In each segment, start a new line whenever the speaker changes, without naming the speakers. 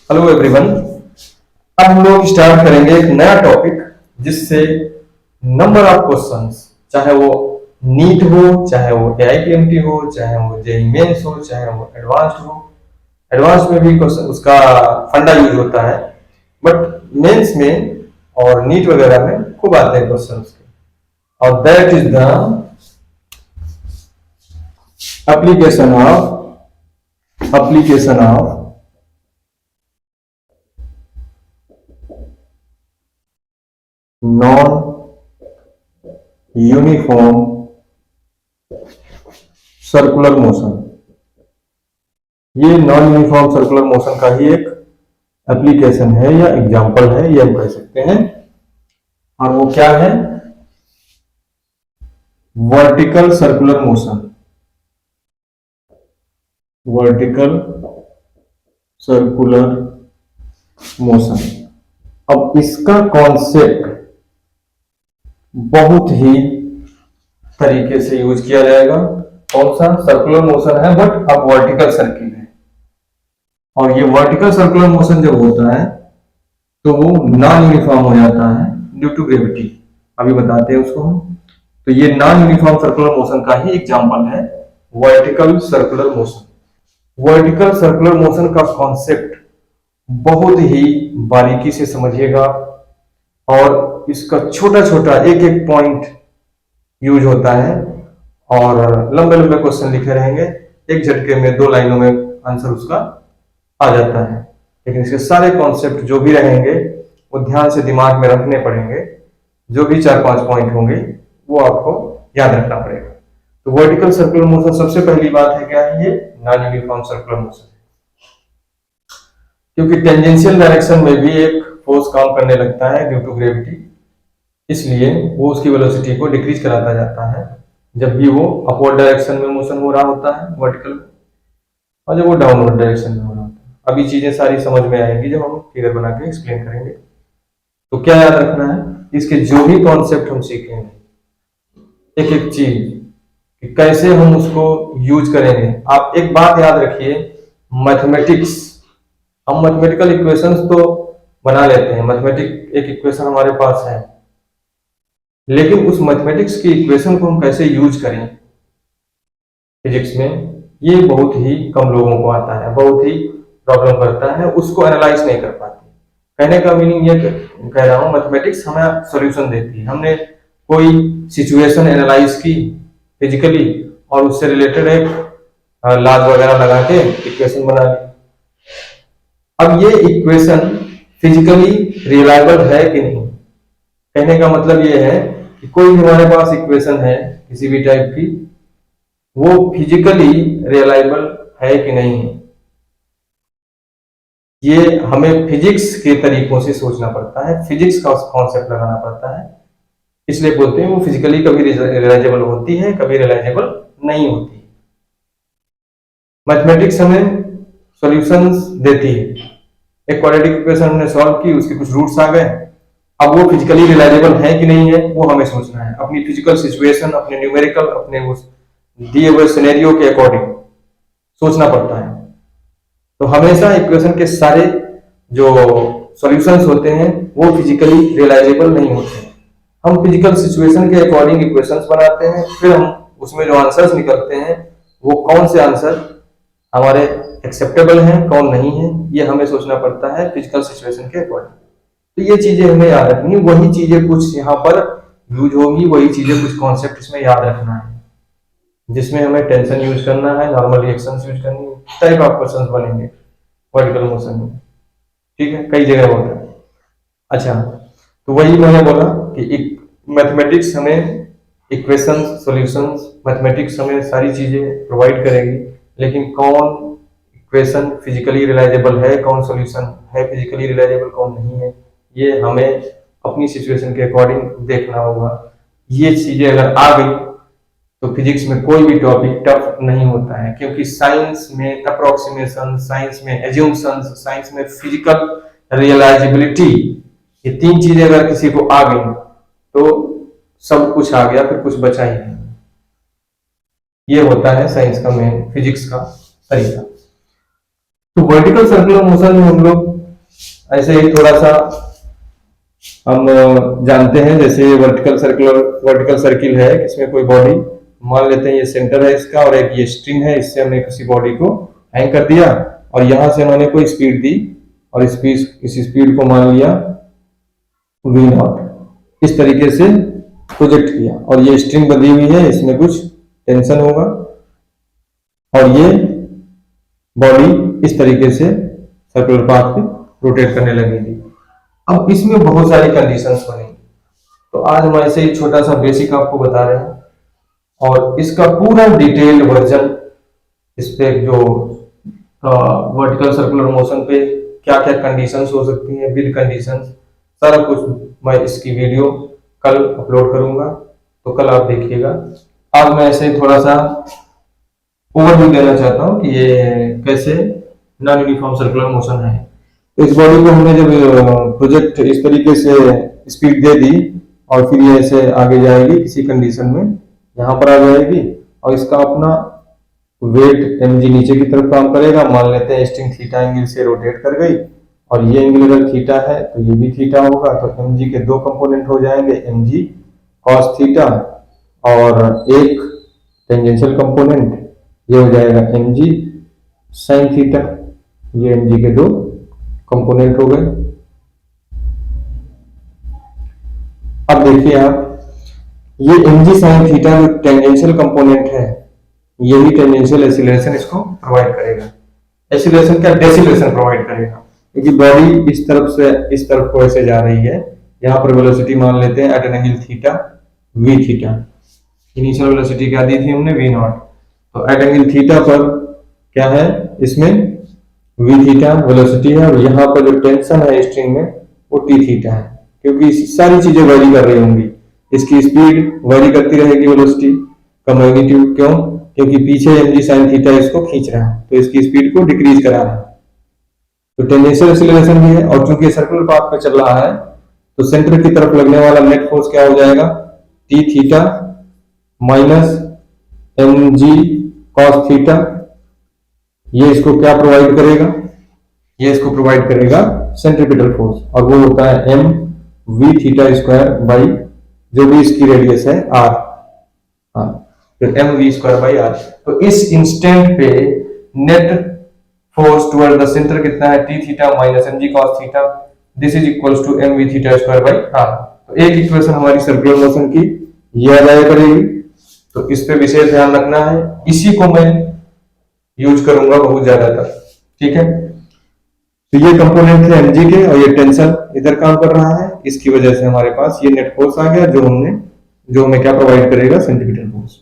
Hello everyone. अब हम लोग स्टार्ट करेंगे एक नया टॉपिक जिससे नंबर ऑफ क्वेश्चंस, चाहे वो नीट हो, चाहे वो एआईपीएमटी हो, चाहे वो जेईई मेंस हो, चाहे वो एडवांस्ड हो। एडवांस में भी क्वेश्चन उसका फंडा यूज होता है, बट मेंस में और नीट वगैरह में खूब आते हैं क्वेश्चन और that is the application of non uniform circular motion. ये नॉन यूनिफॉर्म सर्कुलर मोशन का ही एक एप्लीकेशन है या एग्जांपल है, ये हम कह सकते हैं। और वो क्या है? Vertical circular motion. Vertical circular motion. अब इसका कॉन्सेप्ट बहुत ही तरीके से यूज किया जाएगा। कौन सा? सर्कुलर मोशन है बट अब वर्टिकल सर्किल है। और ये वर्टिकल सर्कुलर मोशन जब होता है तो वो नॉन यूनिफॉर्म हो जाता है ड्यू टू ग्रेविटी। अभी बताते हैं उसको हम। तो ये नॉन यूनिफॉर्म सर्कुलर मोशन का ही एग्जांपल है vertical circular motion. Vertical circular motion का कॉन्सेप्ट बहुत ही बारीकी से समझिएगा और इसका छोटा छोटा एक एक पॉइंट यूज होता है और लंबे लंबे क्वेश्चन लिखे रहेंगे, एक झटके में 2 लाइनों में आंसर उसका आ जाता है। लेकिन इसके सारे कॉन्सेप्ट जो भी रहेंगे वो ध्यान से दिमाग में रखने पड़ेंगे। जो भी 4-5 पॉइंट होंगे वो आपको याद रखना पड़ेगा। तो वर्टिकल सर्कुलर मोशन सबसे पहली बात है क्या है? ये नॉन यूनिफॉर्म सर्कुलर मोशन है, क्योंकि टेंजेंशियल डायरेक्शन में भी एक फोर्स काम करने लगता है ड्यू टू ग्रेविटी, इसलिए वो उसकी वेलोसिटी को डिक्रीज कराता जाता है जब भी वो अपवर्ड डायरेक्शन में मोशन हो रहा होता है वर्टिकल में, और जब वो डाउनवर्ड डायरेक्शन में हो रहा होता है। अभी चीजें सारी समझ में आएंगी जब हम फिगर बना के एक्सप्लेन करेंगे। तो क्या याद रखना है? इसके जो भी कॉन्सेप्ट हम सीखेंगे, एक एक चीज कि कैसे हम उसको यूज करेंगे। आप एक बात याद रखिए, मैथमेटिक्स, हम मैथमेटिकल इक्वेशंस तो बना लेते हैं, मैथमेटिक एक इक्वेशन हमारे पास है, लेकिन उस मैथमेटिक्स की इक्वेशन को हम कैसे यूज करें फिजिक्स में, ये बहुत ही कम लोगों को आता है, बहुत ही प्रॉब्लम करता है, उसको एनालाइज नहीं कर पाते। कहने का मीनिंग ये कह रहा हूं, मैथमेटिक्स हमें सॉल्यूशन देती है। हमने कोई सिचुएशन एनालाइज की फिजिकली और उससे रिलेटेड एक लॉज वगैरह लगा के इक्वेशन बना ली। अब ये इक्वेशन फिजिकली रिलायबल है कि नहीं? कहने का मतलब ये है कि कोई भी हमारे पास इक्वेशन है किसी भी टाइप की, वो फिजिकली रिलायबल है कि नहीं है, ये हमें फिजिक्स के तरीकों से सोचना पड़ता है, फिजिक्स का कॉन्सेप्ट लगाना पड़ता है। इसलिए बोलते हैं वो फिजिकली कभी रिलायबल होती है, कभी रिलायबल नहीं होती। मैथमेटिक्स हमें सॉल्यूशंस देती है। एक क्वाड्रेटिक इक्वेशन हमने सॉल्व की, उसके कुछ रूट्स आ गए, अब वो फिजिकली रिलायबल है कि नहीं है वो हमें सोचना है, अपनी फिजिकल सिचुएशन, अपने न्यूमेरिकल, अपने उस दिए हुए सिनेरियो के अकॉर्डिंग सोचना पड़ता है। तो हमेशा इक्वेशन के सारे जो सॉल्यूशंस होते हैं वो फिजिकली रिलायबल नहीं होते हैं। हम फिजिकल सिचुएशन के अकॉर्डिंग इक्वेशंस बनाते हैं, फिर हम उसमें जो आंसर्स निकलते हैं वो कौन से आंसर हमारे एक्सेप्टेबल हैं, कौन नहीं है, ये हमें सोचना पड़ता है फिजिकल सिचुएशन के अकॉर्डिंग। तो ये चीजें हमें याद रखनी है, वही चीजें कुछ यहाँ पर यूज होंगी, वही चीजें कुछ कॉन्सेप्ट इसमें याद रखना है, जिसमें हमें टेंशन यूज करना है, नॉर्मल रिएक्शंस यूज करनी है, टाइप ऑफ क्वेश्चंस बनेंगे वर्टिकल मोशन में। ठीक है, कई जगह होता है। अच्छा, तो वही मैंने बोला कि मैथमेटिक्स हमें इक्वेशंस, सॉल्यूशंस, मैथमेटिक्स हमें सारी चीजें प्रोवाइड करेगी, लेकिन कौन इक्वेशन फिजिकली रिलायबल है, कौन सॉल्यूशन है फिजिकली रिलायबल, कौन नहीं है, ये हमें अपनी सिचुएशन के अकॉर्डिंग देखना होगा। ये चीजें अगर आ गई तो फिजिक्स में कोई भी टॉपिक टफ नहीं होता है, क्योंकि साइंस में अप्रोक्सीमेशन, साइंस में एज्यूम्पशंस, साइंस में फिजिकल रियलाइजेबिलिटी, ये 3 चीजें अगर किसी को आ गई तो सब कुछ आ गया, फिर कुछ बचा ही नहीं। ये होता है साइंस का मेन, फिजिक्स का तरीका। तो वर्टिकल सर्कुलर मोशन में हम लोग ऐसे ही थोड़ा सा हम जानते हैं, जैसे वर्टिकल सर्किल है, इसमें कोई बॉडी मान लेते हैं, ये सेंटर है इसका और एक ये स्ट्रिंग है, इससे हमने किसी बॉडी को हैंग कर दिया और यहां से हमने कोई स्पीड दी और इस स्पीड को मान लिया v नॉट, इस तरीके से प्रोजेक्ट किया और ये स्ट्रिंग बंधी हुई है, इसमें कुछ टेंशन होगा और ये बॉडी इस तरीके से सर्कुलर पाथ पे रोटेट करने लगेगी। अब इसमें बहुत सारी कंडीशंस बनेंगी, तो आज हम ऐसे ही छोटा सा बेसिक आपको बता रहे हैं और इसका पूरा डिटेल्ड वर्जन इस पे जो वर्टिकल सर्कुलर मोशन पे क्या क्या कंडीशंस हो सकती हैं, विद कंडीशंस, सारा कुछ मैं इसकी वीडियो कल अपलोड करूंगा, तो कल आप देखिएगा। आज मैं ऐसे थोड़ा सा ओवरव्यू देना चाहता हूं कि ये कैसे नॉन यूनिफॉर्म सर्कुलर मोशन है। तो इस बॉडी को हमने जब प्रोजेक्ट इस तरीके से स्पीड दे दी और फिर ये ऐसे आगे जाएगी किसी कंडीशन में, यहाँ पर आ जाएगी और इसका अपना वेट mg नीचे की तरफ काम करेगा। मान लेते हैं स्ट्रिंग थीटा एंगल से रोटेट कर गई और ये एंगल अगर थीटा है तो ये भी थीटा होगा, तो mg के दो कंपोनेंट हो जाएंगे, mg cos थीटा और एक टेंजेंशियल कंपोनेंट ये हो जाएगा mg sin थीटा। ये mg के दो कंपोनेंट हो गए। अब देखिए आप, ये mg sin थीटा जो टेंजेंशियल कंपोनेंट है, यही टेंजेंशियल एक्सीलरेशन इसको प्रोवाइड करेगा। एक्सीलरेशन क्या, डेसिलरेशन प्रोवाइड करेगा, क्योंकि बॉडी इस तरफ से इस तरफ को ऐसे जा रही है। यहाँ पर वेलोसिटी मान लेते हैं at an angle theta v theta, initial velocity क्या दी थी हमने, v नॉट। तो एट एंगल थीटा पर क्या है, इसमें v थीटा वेलोसिटी है और यहाँ पर जो टेंशन है स्ट्रिंग में वो t थीटा है, क्योंकि सारी चीजें वेरी कर रही होंगी। इसकी स्पीड वेरी करती रहेगी, वेलोसिटी का मैग्नीट्यूड, क्यों, क्योंकि पीछे mg sin थीटा इसको खींच रहा है, तो इसकी स्पीड को डिक्रीज करा रहा है। तो टेंजेंशियल एक्सीलरेशन भी है और चूंकि सर्कुलर पाथ पे चल रहा है तो सेंटर की तरफ लगने वाला नेट फोर्स क्या हो जाएगा, t theta minus mg cos theta. ये इसको क्या प्रोवाइड करेगा, ये इसको प्रोवाइड करेगा सेंट्रीपिटल फोर्स, और वो होता है m v theta square by जो भी इसकी रेडियस है r, तो m v square by r। तो इस इंस्टेंट पे net force toward the centre कितना है, t theta minus mg cos theta, this is equals to m v theta square by r। तो एक इक्वेशन हमारी सर्कुलर मोशन की ये आ जाया करेगी, तो इस पे विशेष ध्यान रखना है, इसी को मैं यूज करूंगा बहुत ज्यादातर, ठीक है। तो ये कंपोनेंट थे mg के और ये टेंशन इधर काम कर रहा है, इसकी वजह से हमारे पास ये नेट फोर्स आ गया जो हमें क्या प्रोवाइड करेगा, सेंट्रीपिटल फोर्स।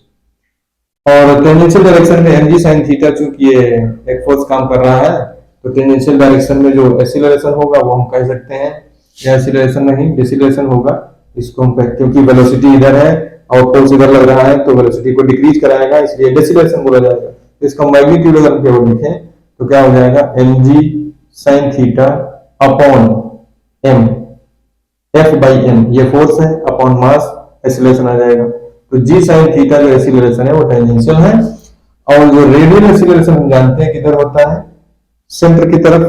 और टेंजेंशियल डायरेक्शन में mg sin थीटा चूंकि ये एक फोर्स काम कर रहा है, तो टेंजेंशियल डायरेक्शन में जो एक्सीलरेशन होगा वो हम कह सकते हैं, या एक्सीलरेशन नहीं डिसेलरेशन होगा इसको हम क्योंकि वेलोसिटी इधर है और फोर्स इधर लग रहा है तो वेलोसिटी को डिक्रीज कराएगा, इसलिए डिसेलरेशन बोला जाएगा। तो इसका मैग्नीट्यूड अगर हम केवल लिखें तो क्या हो जाएगा, mg sin theta upon m, f by m ये फोर्स है, अपॉन मास एक्सीलरेशन आ जाएगा। तो g sin थीटा जो एक्सीलरेशन है वो टेंजेंशियल है, और जो रेडियल एक्सीलरेशन हम जानते हैं किधर होता है, सेंटर की तरफ,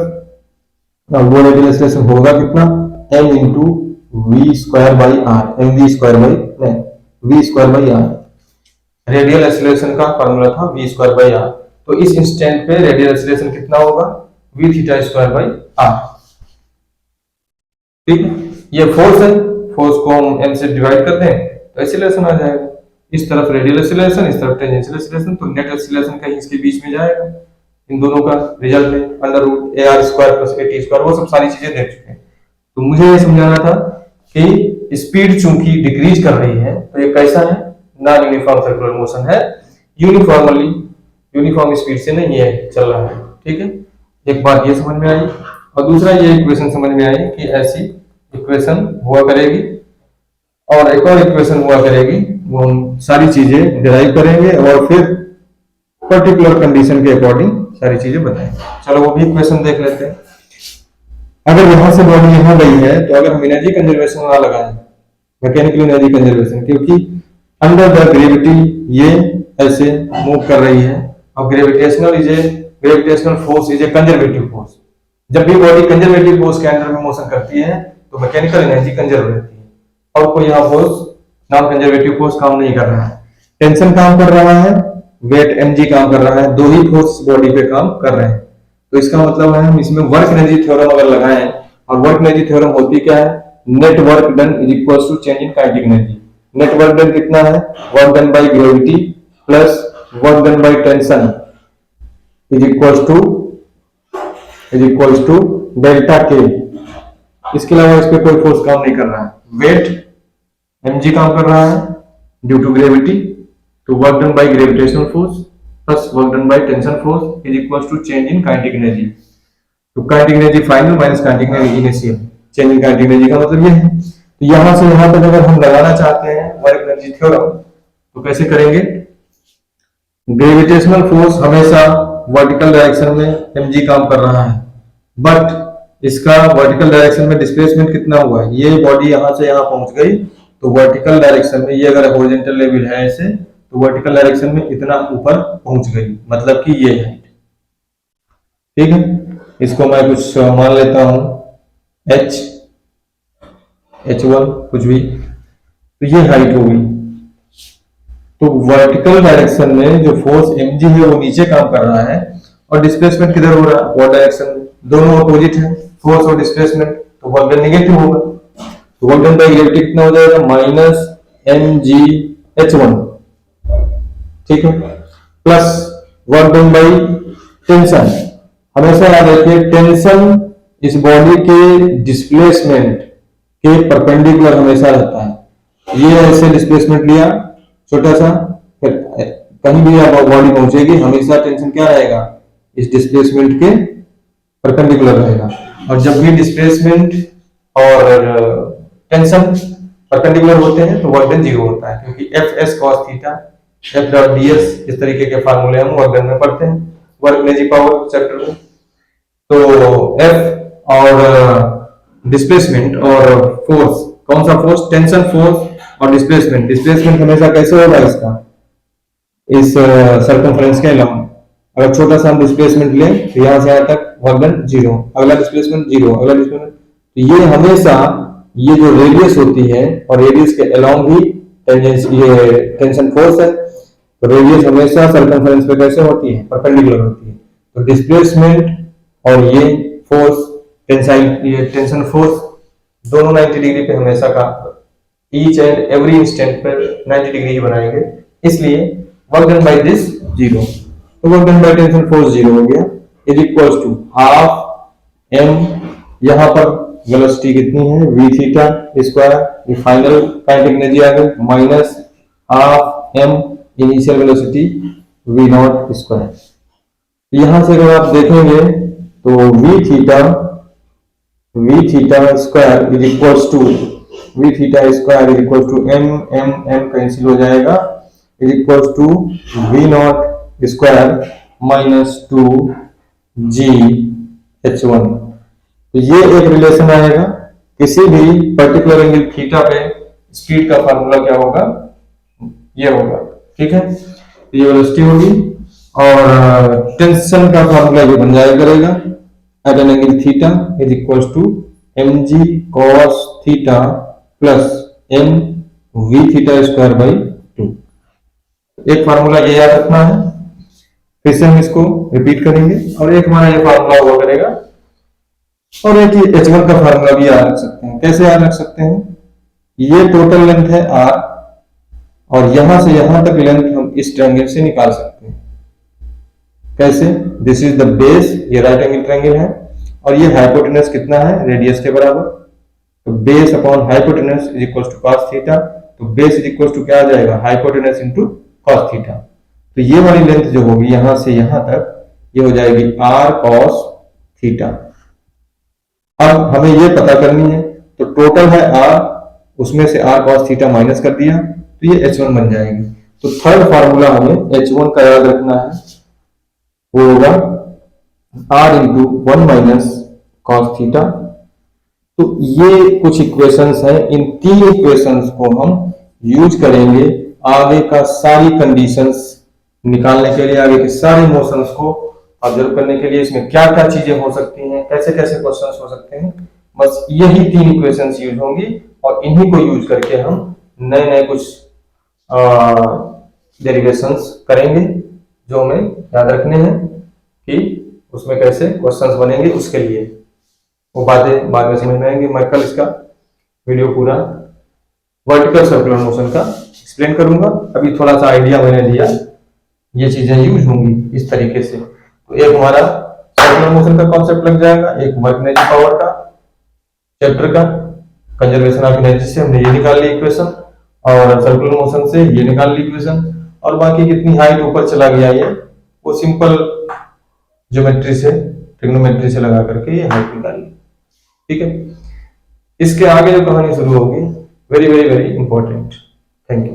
वो रेडियल एक्सीलरेशन होगा कितना, m into V square by R, M V square by नहीं V square by R. Radial acceleration का फॉर्मूला था वी स्क्वायर बाई आर, तो इस इंस्टेंट पे रेडियल एक्सीलरेशन कितना होगा, V theta square by R, ठीक है। ये फोर्स है, फोर्स को हम m से डिवाइड कर दें तो एक्सीलरेशन आ जाएगा, इस तरफ रेडियल एक्सीलरेशन इस तरफ टेंजेंशियल एक्सीलरेशन, तो नेट एक्सीलरेशन कहीं इसके बीच में जाएगा, इन दोनों का रिजल्ट है under root ar square plus at square, वो सब सारी चीजें देख चुके हैं। तो मुझे ये समझाना था कि स्पीड चूंकि डिक्रीज कर रही है तो ये कैसा है, नॉन यूनिफॉर्म सर्कुलर मोशन है, यूनिफॉर्म स्पीड से नहीं ये चल रहा है, ठीक है। एक बात ये समझ में आई, और दूसरा ये इक्वेशन समझ में आई कि ऐसी इक्वेशन हुआ करेगी और एक और इक्वेशन हुआ करेगी, वो हम सारी चीजें डिराइव करेंगे और फिर पर्टिकुलर कंडीशन के अकॉर्डिंग सारी चीजें बताएंगे। चलो वो भी इक्वेशन देख लेते हैं। अगर यहां से बॉडी यहां गई है तो अगर हम एनर्जी कंजर्वेशन ना लगाएं, मैकेनिकल एनर्जी कंजर्वेशन, क्योंकि अंडर द ग्रेविटी ये ऐसे मूव कर रही है और gravitational is a gravitational force is a conservative force. जब भी बॉडी कंजर्वेटिव फोर्स के अंडर में मोशन करती है तो मैकेनिकल एनर्जी कंजर्व रहती है, और कोई यहाँ फोर्स नॉन कंजर्वेटिव फोर्स काम नहीं कर रहा है। टेंशन काम कर रहा है, वेट mg काम कर रहा है, दो ही फोर्स बॉडी पे काम कर रहे हैं। तो इसका मतलब है हम इसमें वर्क एनर्जी थ्योरम अगर लगाएं, और वर्क एनर्जी थ्योरम होती क्या है, net work done is equal to change in kinetic energy. Net work done कितना है, work done by gravity plus work done by tension is equal to delta K. इसके अलावा इस पे कोई फोर्स काम नहीं कर रहा है। वेट mg काम कर रहा है ड्यू टू ग्रेविटी, तो work done by gravitational force plus work done by tension force is equal to change in kinetic energy. तो kinetic energy final minus kinetic energy initial, change in kinetic energy का मतलब ये है। तो यहां से यहां तक अगर हम लगाना चाहते हैं वर्क एनर्जी थ्योरम तो कैसे करेंगे, ग्रेविटेशनल फोर्स हमेशा वर्टिकल डायरेक्शन में mg काम कर रहा है, बट इसका वर्टिकल डायरेक्शन में डिस्प्लेसमेंट कितना हुआ है, ये बॉडी यहां से यहां पहुंच गई, तो वर्टिकल डायरेक्शन में ये अगर हॉरिजॉन्टल लेवल है ऐसे, तो वर्टिकल डायरेक्शन में इतना ऊपर पहुंच गई, मतलब कि ये है। ठीक है, इसको मैं कुछ मान लेता हूं h1 कुछ भी, तो ये हाइट हो गई। तो वर्टिकल डायरेक्शन में जो फोर्स mg है वो नीचे काम कर रहा है, और डिस्प्लेसमेंट किधर हो रहा है, वो डायरेक्शन में, दोनों अपोजिट है फोर्स और डिस्प्लेसमेंट, तो वर्क डन नेगेटिव होगा। तो वर्क डन बाय ग्रेविटी कितना हो जाएगा, माइनस mg h1, ठीक है, plus work done by tension. हमेशा याद रखिए टेंशन इस बॉडी के डिस्प्लेसमेंट के परपेंडिकुलर हमेशा रहता है। ये ऐसे डिस्प्लेसमेंट लिया छोटा सा, फिर कहीं भी बॉडी पहुंचेगी हमेशा टेंशन क्या रहेगा, इस डिस्प्लेसमेंट के परपेंडिकुलर रहेगा। और जब भी डिस्प्लेसमेंट और टेंशन परपेंडिकुलर होते हैं तो वर्क डन जीरो होता है, क्योंकि Fs cos theta F dot ds इस तरीके के फार्मूले हम वर्क डन में पढ़ते हैं वर्क एनर्जी पावर चैप्टर में। तो F और डिस्प्लेसमेंट और फोर्स, कौन सा फोर्स, टेंशन फोर्स और डिस्प्लेसमेंट। डिस्प्लेसमेंट हमेशा कैसे होगा इसका, इस सर्कमफ्रेंस के अलावा अगर छोटा सा हम डिस्प्लेसमेंट लें तो यहां से यहां तक वर्क डन जीरो, अगला डिस्प्लेसमेंट जीरो, अगला डिस्प्लेसमेंट, तो ये हमेशा ये जो रेडियस होती है और रेडियस के अलोंग ही ये टेंशन फोर्स है, तो रेडियस हमेशा सर्कमफ्रेंस पे कैसे होती है, परपेंडिकुलर होती है। तो डिस्प्लेसमेंट और ये फोर्स टेंसाइल, ये टेंशन फोर्स दोनों 90 डिग्री पे हमेशा का ईच एंड एवरी इंस्टेंट पर 90 डिग्री ही बनाएंगे, इसलिए work done by this zero. तो work done by tension force zero हो गया, is equals to half m, यहां पर वेलोसिटी कितनी है v थीटा स्क्वायर, ये फाइनल काइनेटिक एनर्जी आ गई, minus half m initial velocity v not square. यहां से अगर आप देखेंगे तो v theta square is equals to v theta square is equals to m cancel हो जाएगा, is equals to v not square minus 2g h1। तो ये एक रिलेशन आएगा, किसी भी पर्टिकुलर एंगल थीटा पे स्पीड का फार्मूला क्या होगा, ये होगा, ठीक है। तो ये वेलोसिटी होगी और टेंशन का फार्मूला ये बन जाया करेगा, at an angle theta is equals to mg cos theta plus m v theta square by 2। एक फार्मूला ये याद रखना है, फिर से हम इसको रिपीट करेंगे, और एक हमारा ये फार्मूला हुआ करेगा, और एक h1 का फार्मूला भी याद रख सकते हैं। कैसे याद रख सकते हैं, ये टोटल लेंथ है r, और यहां से यहां तक लेंथ हम इस ट्रायंगल से निकाल सकते हैं। कैसे, दिस इज द बेस, ये राइट एंगल ट्रायंगल है, और ये हाइपोटेनस कितना है, रेडियस के बराबर, तो base upon hypotenuse is equal to cos theta, तो बेस इज इक्वल टू क्या आ जाएगा, हाइपोटेनस इनटू cos थीटा। तो ये वाली लेंथ जो होगी यहां से यहां तक, ये हो जाएगी r cos थीटा। अब हमें ये पता करनी है, तो टोटल है r, उसमें से r cos थीटा माइनस कर दिया, तो ये h1 बन जाएगी। तो थर्ड फार्मूला हमें h1 का याद रखना है, वो होगा r into 1 minus cos theta. तो ये कुछ इक्वेशंस हैं, इन तीन इक्वेशंस को हम यूज करेंगे आगे का सारी कंडीशंस निकालने के लिए, आगे के सारे मोशंस को ऑब्जर्व करने के लिए इसमें क्या क्या चीजें हो सकती हैं, कैसे कैसे क्वेश्चंस हो सकते हैं, बस यही 3 इक्वेशंस यूज होंगी और इन्हीं को यूज करके हम नए नए कुछ डेरिवेशंस करेंगे जो हमें याद रखने हैं कि उसमें कैसे क्वेश्चंस बनेंगे। उसके लिए वो बातें बाद में समझ में आएंगी। मैं कल इसका वीडियो पूरा वर्टिकल सर्कुलर मोशन का एक्सप्लेन करूंगा। अभी थोड़ा सा आइडिया मैंने दिया, ये चीजें यूज होंगी इस तरीके से। तो एक हमारा सर्कुलर मोशन का कॉन्सेप्ट लग जाएगा, एक वर्क एनर्जी पावर का चैप्टर का कंजर्वेशन ऑफ एनर्जी से हमने ये निकाल ली इक्वेशन, और सर्कुलर मोशन से ये निकाल ली इक्वेशन, और बाकी कितनी हाइट ऊपर चला गया ये वो सिंपल ज्योमेट्री से, ट्रिग्नोमेट्री से लगा करके ये हाइट निकाल ली। ठीक है, इसके आगे जो कहानी शुरू होगी very very very important. Thank you.